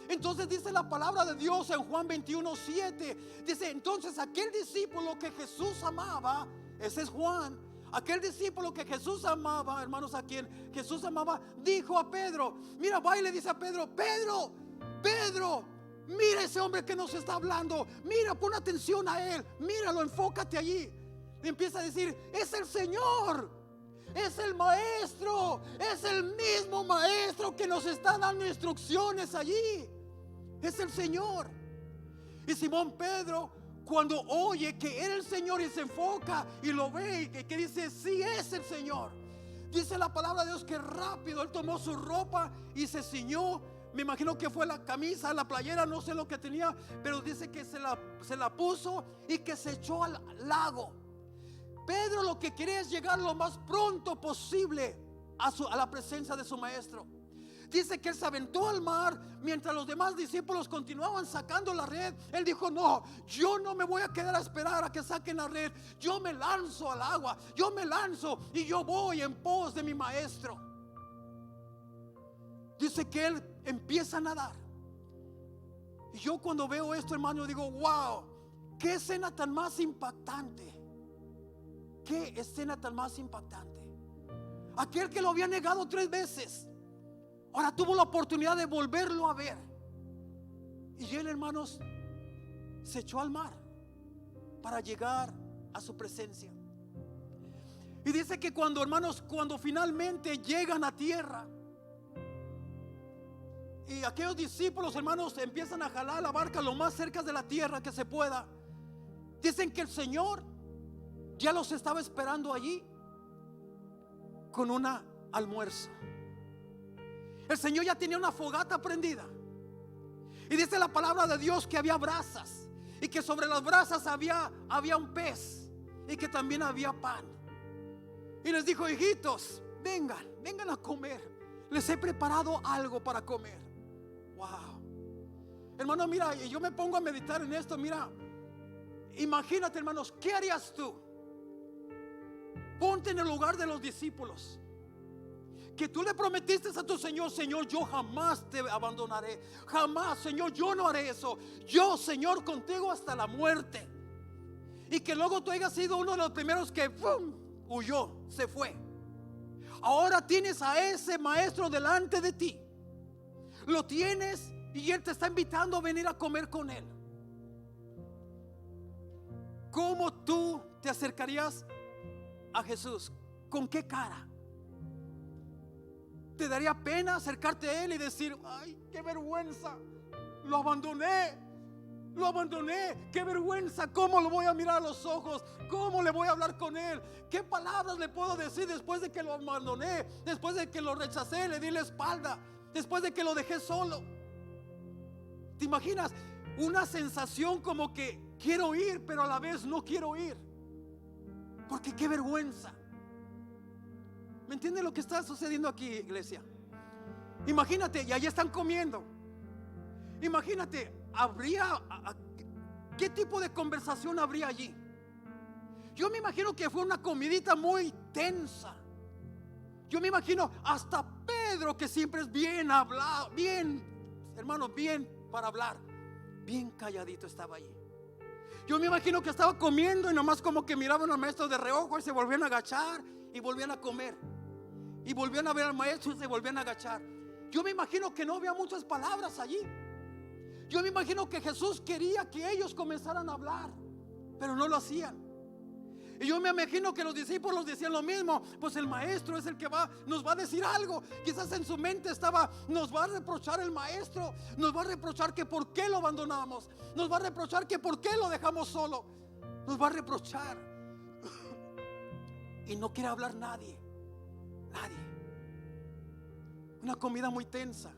Entonces dice la palabra de Dios en Juan 21:7. Dice, entonces aquel discípulo que Jesús amaba, ese es Juan, aquel discípulo que Jesús amaba, hermanos, a quien Jesús amaba, dijo a Pedro, mira, va y le dice a Pedro, Pedro, mira ese hombre que nos está hablando, mira, pon atención a él, míralo, enfócate allí. Y empieza a decir, es el Señor, es el maestro, es el mismo maestro que nos está dando instrucciones allí, es el Señor. Y Simón Pedro, cuando oye que era el Señor y se enfoca y lo ve y que dice, sí, es el Señor, dice la palabra de Dios que rápido él tomó su ropa y se ciñó. Me imagino que fue la camisa, la playera, no sé lo que tenía, pero dice que se la puso y que se echó al lago. Pedro lo que quería es llegar lo más pronto posible a la presencia de su maestro. Dice que él se aventó al mar mientras los demás discípulos continuaban sacando la red. Él dijo, no, yo no me voy a quedar a esperar a que saquen la red. Yo me lanzo al agua, yo me lanzo y yo voy en pos de mi maestro. Dice que él empieza a nadar. Y yo cuando veo esto, hermano, digo, wow, qué escena tan más impactante. Qué escena tan más impactante. Aquel que lo había negado 3 veces, ahora tuvo la oportunidad de volverlo a ver. Y él, hermanos, se echó al mar para llegar a su presencia. Y dice que cuando finalmente llegan a tierra, y aquellos discípulos, hermanos, empiezan a jalar la barca lo más cerca de la tierra que se pueda, dicen que el Señor ya los estaba esperando allí con un almuerzo. El Señor ya tenía una fogata prendida. Y dice la palabra de Dios que había brasas, y que sobre las brasas había un pez, y que también había pan. Y les dijo, hijitos, vengan a comer. Les he preparado algo para comer. Wow. Hermano, mira, yo me pongo a meditar en esto. Mira, imagínate, hermanos, ¿qué harías tú? Ponte en el lugar de los discípulos, que tú le prometiste a tu Señor, Señor, yo jamás te abandonaré, jamás, Señor, yo no haré eso, yo, Señor, contigo hasta la muerte. Y que luego tú hayas sido uno de los primeros que huyó, se fue. Ahora tienes a ese maestro delante de ti, lo tienes y él te está invitando a venir a comer con él. ¿Cómo tú te acercarías a Jesús? ¿Con qué cara? ¿Te daría pena acercarte a él y decir, ay, qué vergüenza, lo abandoné, qué vergüenza, cómo lo voy a mirar a los ojos, cómo le voy a hablar con él, qué palabras le puedo decir después de que lo abandoné, después de que lo rechacé, le di la espalda, después de que lo dejé solo? ¿Te imaginas una sensación como que quiero ir, pero a la vez no quiero ir? Porque qué vergüenza. ¿Me entiende lo que está sucediendo aquí, iglesia? Imagínate, y allí están comiendo. Imagínate, ¿qué tipo de conversación habría allí? Yo me imagino que fue una comidita muy tensa. Yo me imagino hasta Pedro, que siempre es bien hablado, bien, hermano, bien para hablar, bien calladito estaba allí. Yo me imagino que estaba comiendo y nomás como que miraban al maestro de reojo y se volvían a agachar y volvían a comer. Y volvían a ver al maestro y se volvían a agachar. Yo me imagino que no había muchas palabras allí. Yo me imagino que Jesús quería que ellos comenzaran a hablar, pero no lo hacían. Y yo me imagino que los discípulos decían lo mismo. Pues el maestro es el que nos va a decir algo. Quizás en su mente estaba: nos va a reprochar el maestro, nos va a reprochar que por qué lo abandonamos, nos va a reprochar que por qué lo dejamos solo, nos va a reprochar. Y no quiere hablar nadie. Una comida muy tensa.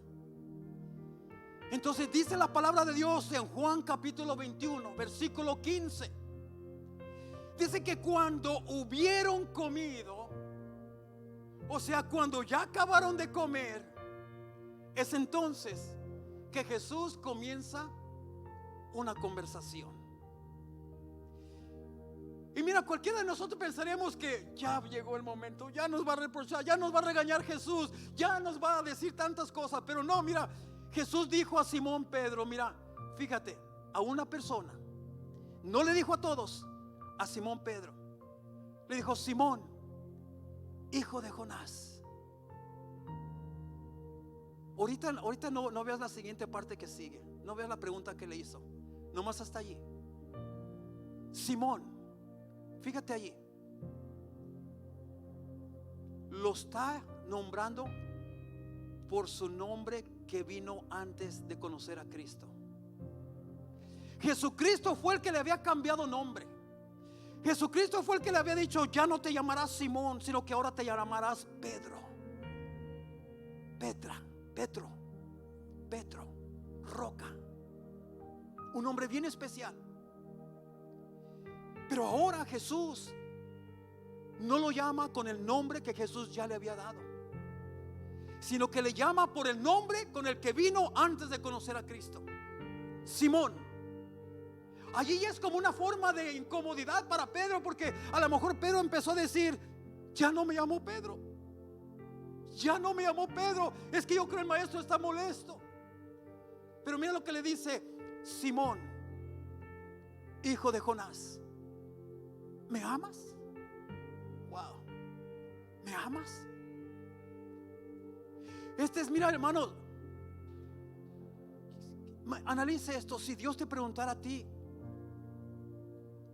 Entonces dice la palabra de Dios en Juan capítulo 21 versículo 15. Dice que cuando hubieron comido, o sea, cuando ya acabaron de comer, es entonces que Jesús comienza una conversación. Y mira, cualquiera de nosotros pensaríamos que ya llegó el momento, ya nos va a reprochar, ya nos va a regañar Jesús, ya nos va a decir tantas cosas. Pero no, mira, Jesús dijo a Simón Pedro, mira, fíjate, a una persona, no le dijo a todos, a Simón Pedro, le dijo: Simón, hijo de Jonás. Ahorita no veas la siguiente parte que sigue, no veas la pregunta que le hizo, nomás hasta allí. Simón, fíjate allí, lo está nombrando por su nombre que vino antes de conocer a Cristo. Jesucristo fue el que le había cambiado nombre. Jesucristo fue el que le había dicho: ya no te llamarás Simón, sino que ahora te llamarás Pedro, Petro, roca. Un nombre bien especial. Pero ahora Jesús no lo llama con el nombre que Jesús ya le había dado, sino que le llama por el nombre con el que vino antes de conocer a Cristo: Simón. Allí ya es como una forma de incomodidad para Pedro, porque a lo mejor Pedro empezó a decir: ya no me llamó Pedro, ya no me llamó Pedro, es que yo creo el maestro está molesto. Pero mira lo que le dice: Simón, hijo de Jonás, ¿me amas? Wow, ¿me amas? Mira, hermano, analice esto. Si Dios te preguntara a ti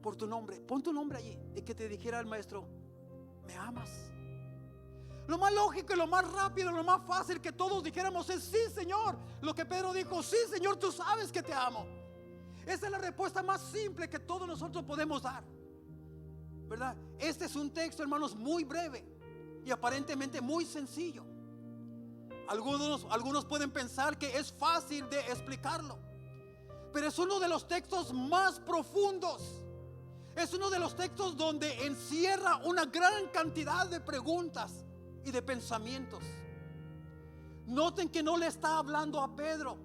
por tu nombre, pon tu nombre allí, y que te dijera el maestro: ¿me amas? Lo más lógico y lo más rápido, lo más fácil que todos dijéramos es: sí, Señor. Lo que Pedro dijo: sí, Señor, tú sabes que te amo. Esa es la respuesta más simple que todos nosotros podemos dar, ¿verdad? Este es un texto, hermanos, muy breve y aparentemente muy sencillo. Algunos pueden pensar que es fácil de explicarlo, pero es uno de los textos más profundos. Es uno de los textos donde encierra una gran cantidad de preguntas y de pensamientos. Noten que no le está hablando a Pedro.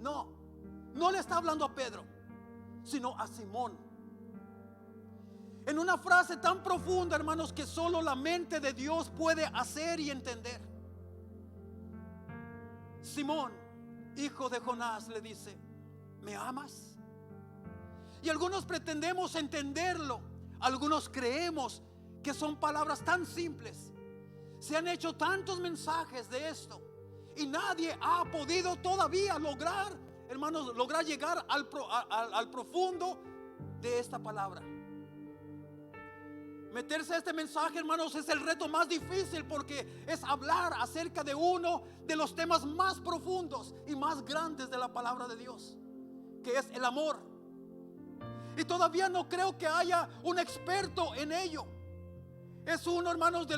No le está hablando a Pedro, sino a Simón. En una frase tan profunda, hermanos, que solo la mente de Dios puede hacer y entender. Simón, hijo de Jonás, le dice: ¿me amas? Y algunos pretendemos entenderlo, algunos creemos que son palabras tan simples. Se han hecho tantos mensajes de esto y nadie ha podido todavía lograr, hermanos, llegar al profundo de esta palabra. Meterse a este mensaje, hermanos, es el reto más difícil, porque es hablar acerca de uno de los temas más profundos y más grandes de la palabra de Dios, que es el amor. Y todavía no creo que haya un experto en ello. Es uno, hermanos, de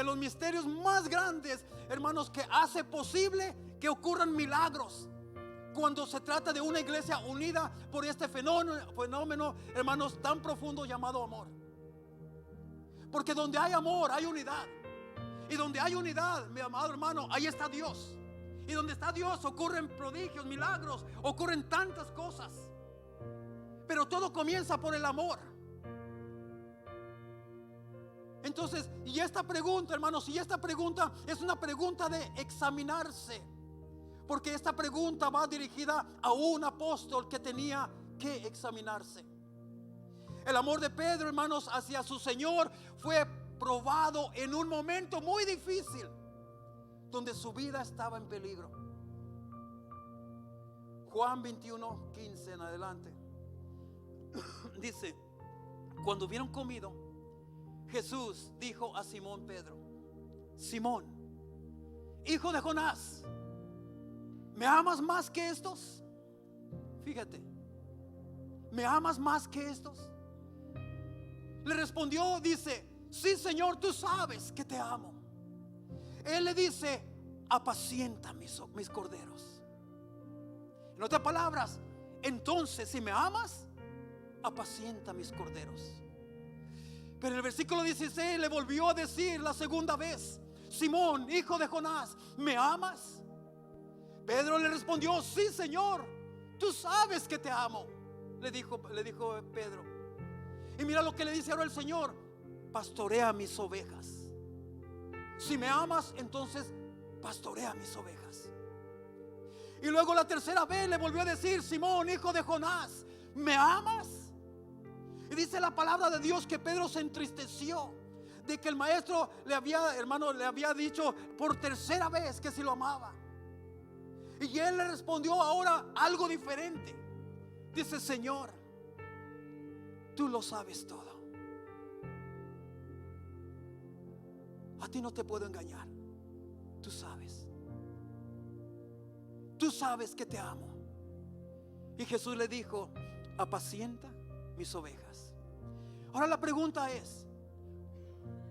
los misterios más grandes, hermanos, que hace posible que ocurran milagros cuando se trata de una iglesia unida por este fenómeno, hermanos, tan profundo llamado amor. Porque donde hay amor hay unidad, y donde hay unidad, mi amado hermano, ahí está Dios. Y donde está Dios ocurren prodigios, milagros, ocurren tantas cosas. Pero todo comienza por el amor. Entonces, y esta pregunta, hermanos, y esta pregunta es una pregunta de examinarse, porque esta pregunta va dirigida a un apóstol que tenía que examinarse. El amor de Pedro, hermanos, hacia su Señor fue probado en un momento muy difícil, donde su vida estaba en peligro. Juan 21:15 en adelante dice: cuando hubieron comido, Jesús dijo a Simón Pedro: Simón, hijo de Jonás, ¿me amas más que estos? Fíjate, ¿me amas más que estos? Le respondió, dice: sí, Señor, tú sabes que te amo. Él le dice: apacienta mis corderos. En otras palabras, entonces, si me amas, apacienta mis corderos. Pero en el versículo 16 le volvió a decir la segunda vez: Simón, hijo de Jonás, ¿me amas? Pedro le respondió: sí, Señor, tú sabes que te amo. Le dijo Pedro. Y mira lo que le dice ahora el Señor: pastorea mis ovejas. Si me amas, entonces pastorea mis ovejas. Y luego la tercera vez le volvió a decir: Simón, hijo de Jonás, ¿me amas? Y dice la palabra de Dios que Pedro se entristeció de que el maestro le había dicho por tercera vez que si lo amaba. Y él le respondió ahora algo diferente. Dice: Señor, tú lo sabes todo. A ti no te puedo engañar. Tú sabes. Tú sabes que te amo. Y Jesús le dijo: apacienta mis ovejas. Ahora la pregunta es: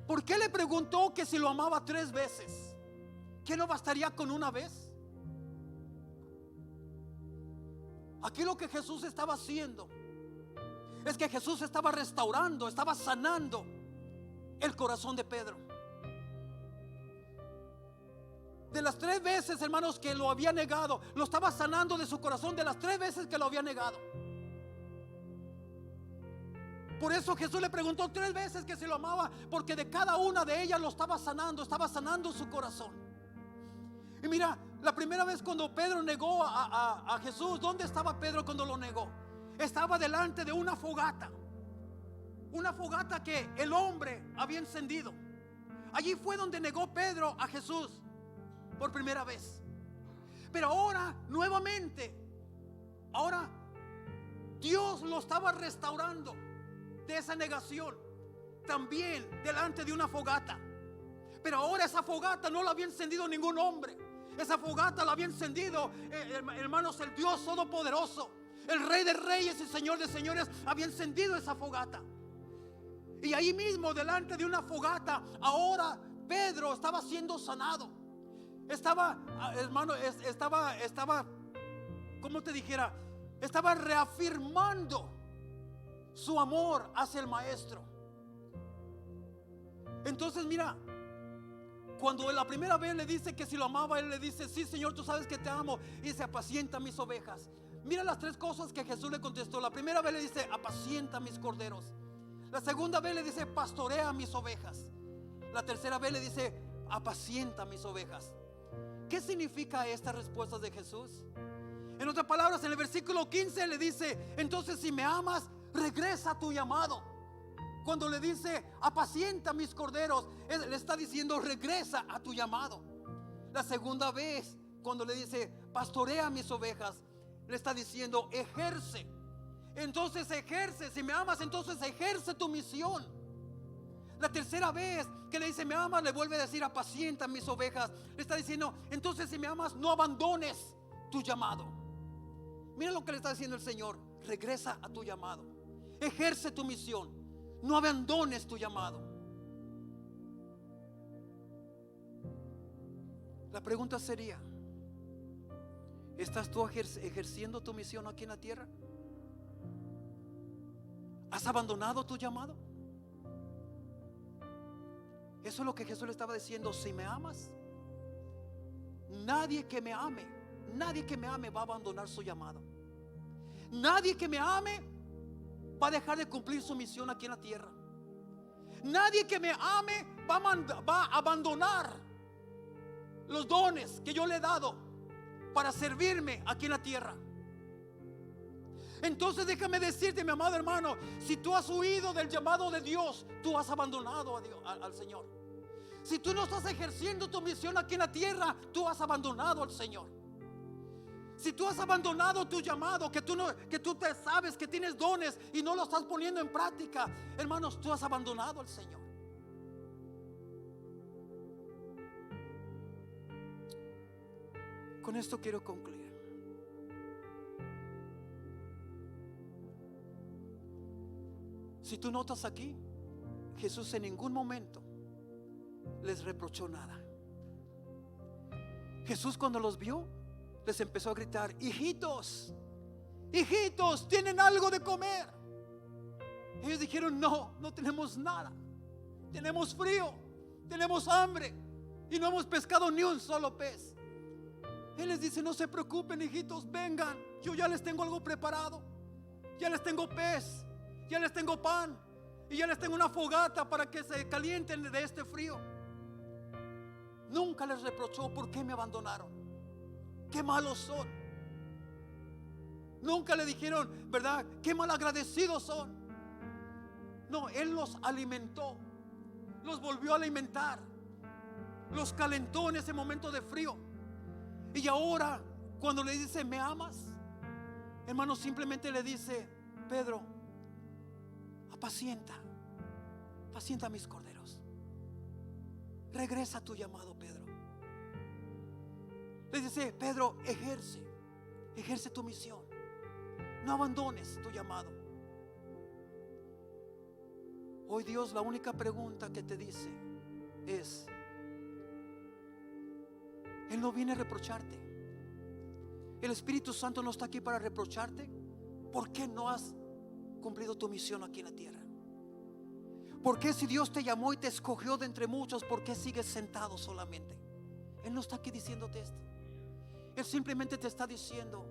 ¿por qué le preguntó que si lo amaba 3 veces? ¿Qué no bastaría con una vez? Aquí lo que Jesús estaba haciendo es que Jesús estaba restaurando, estaba sanando el corazón de Pedro. De las 3 veces, hermanos, que lo había negado, lo estaba sanando de su corazón de las 3 veces que lo había negado. Por eso Jesús le preguntó 3 veces que si lo amaba, porque de cada una de ellas lo estaba sanando su corazón. Y mira, la primera vez cuando Pedro negó a Jesús, ¿dónde estaba Pedro cuando lo negó? Estaba delante de una fogata que el hombre había encendido. Allí fue donde negó Pedro a Jesús por primera vez. Pero ahora, nuevamente, ahora Dios lo estaba restaurando de esa negación, también delante de una fogata. Pero ahora esa fogata no la había encendido ningún hombre. Esa fogata la había encendido, hermanos, el Dios Todopoderoso, el Rey de Reyes y Señor de Señores, había encendido esa fogata. Y ahí mismo, delante de una fogata, ahora Pedro estaba siendo sanado. Estaba, hermano, estaba, ¿cómo te dijera? Estaba reafirmando su amor hacia el maestro. Entonces mira, cuando la primera vez le dice que si lo amaba, él le dice: sí, Señor, tú sabes que te amo. Y dice: apacienta mis ovejas. Mira las 3 cosas que Jesús le contestó. La primera vez le dice: apacienta mis corderos. La segunda vez le dice: pastorea mis ovejas. La tercera vez le dice: apacienta mis ovejas. ¿Qué significa esta respuesta de Jesús? En otras palabras, en el versículo 15 le dice: entonces, si me amas, regresa a tu llamado. Cuando le dice: apacienta mis corderos, él le está diciendo: regresa a tu llamado. La segunda vez, cuando le dice: pastorea mis ovejas, le está diciendo: ejerce. Entonces ejerce. Si me amas, entonces ejerce tu misión. La tercera vez que le dice: me amas, le vuelve a decir: apacienta mis ovejas. Le está diciendo: entonces, si me amas, no abandones tu llamado. Mira lo que le está diciendo el Señor: regresa a tu llamado, ejerce tu misión, no abandones tu llamado. La pregunta sería: ¿estás tú ejerciendo tu misión aquí en la tierra? ¿Has abandonado tu llamado? Eso es lo que Jesús le estaba diciendo: si me amas, nadie que me ame va a abandonar su llamado. Nadie que me ame va a dejar de cumplir su misión aquí en la tierra. Nadie que me ame va a abandonar los dones que yo le he dado para servirme aquí en la tierra. Entonces déjame decirte, mi amado hermano, si tú has huido del llamado de Dios, tú has abandonado a Dios, al Señor. Si tú no estás ejerciendo tu misión aquí en la tierra, tú has abandonado al Señor. Si tú has abandonado tu llamado, que tú te sabes que tienes dones y no lo estás poniendo en práctica, hermanos, tú has abandonado al Señor. Con esto quiero concluir. Si tú notas aquí, Jesús en ningún momento les reprochó nada. Jesús, cuando los vio, les empezó a gritar: hijitos, hijitos, ¿tienen algo de comer? Ellos dijeron: no, no tenemos nada. Tenemos frío, tenemos hambre y no hemos pescado ni un solo pez. Él les dice: no se preocupen, hijitos, vengan, yo ya les tengo algo preparado. Ya les tengo pez, ya les tengo pan y ya les tengo una fogata para que se calienten de este frío. Nunca les reprochó: ¿por qué me abandonaron? Qué malos son. Nunca le dijeron, ¿verdad?, qué malagradecidos son. No, Él los alimentó, los volvió a alimentar, los calentó en ese momento de frío. Y ahora, cuando le dice: ¿me amas?, hermano, simplemente le dice: Pedro, apacienta mis corderos. Regresa a tu llamado, Pedro. Le dice: Pedro, ejerce tu misión. No abandones tu llamado. Hoy Dios, la única pregunta que te dice es: Él no viene a reprocharte. El Espíritu Santo no está aquí para reprocharte. ¿Por qué no has cumplido tu misión aquí en la tierra? ¿Por qué, si Dios te llamó y te escogió de entre muchos, por qué sigues sentado solamente? Él no está aquí diciéndote esto. Él simplemente te está diciendo: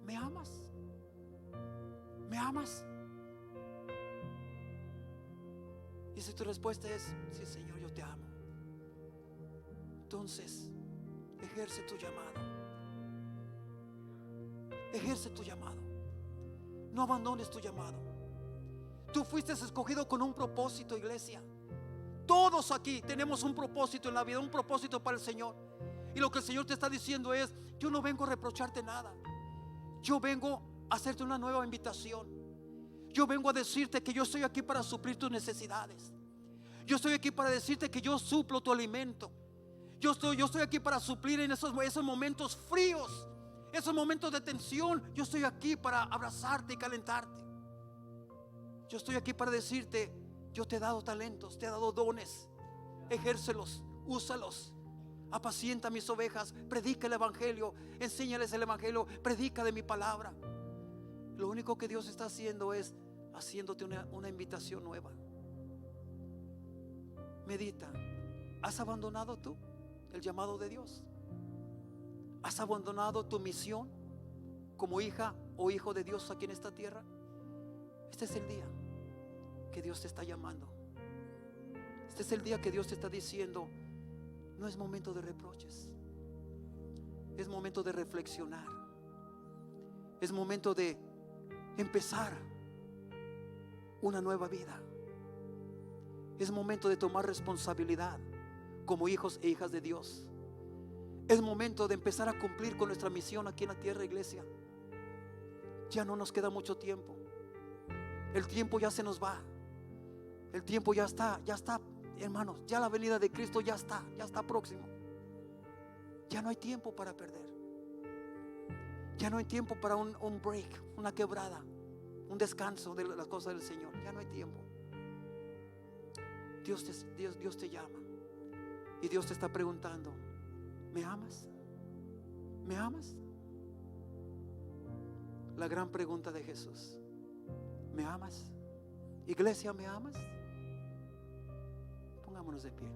¿me amas? ¿Me amas? Y si tu respuesta es: sí, Señor, yo te amo, entonces ejerce tu llamado. Ejerce tu llamado. No abandones tu llamado. Tú fuiste escogido con un propósito, iglesia. Todos aquí tenemos un propósito en la vida, un propósito para el Señor. Y lo que el Señor te está diciendo es: yo no vengo a reprocharte nada. Yo vengo a hacerte una nueva invitación. Yo vengo a decirte que yo estoy aquí para suplir tus necesidades. Yo estoy aquí para decirte que yo suplo tu alimento. Yo estoy aquí para suplir en esos momentos fríos, esos momentos de tensión. Yo estoy aquí para abrazarte y calentarte. Yo estoy aquí para decirte: yo te he dado talentos, te he dado dones. Ejércelos, úsalos. Apacienta mis ovejas, predica el evangelio, enséñales el evangelio, predica de mi palabra. Lo único que Dios está haciendo es haciéndote una invitación nueva. Medita. ¿Has abandonado tú el llamado de Dios? ¿Has abandonado tu misión como hija o hijo de Dios aquí en esta tierra? Este es el día que Dios te está llamando. Este es el día que Dios te está diciendo: no es momento de reproches, es momento de reflexionar, es momento de empezar una nueva vida, es momento de tomar responsabilidad como hijos e hijas de Dios. Es momento de empezar a cumplir con nuestra misión aquí en la tierra, iglesia. Ya no nos queda mucho tiempo. El tiempo ya se nos va. El tiempo ya está, hermanos. Ya la venida de Cristo ya está próximo. Ya no hay tiempo para perder. Ya no hay tiempo para un break, una quebrada, un descanso de las cosas del Señor. Ya no hay tiempo. Dios te llama y Dios te está preguntando: ¿me amas? ¿Me amas? La gran pregunta de Jesús: ¿me amas? Iglesia, ¿me amas? Pongámonos de pie.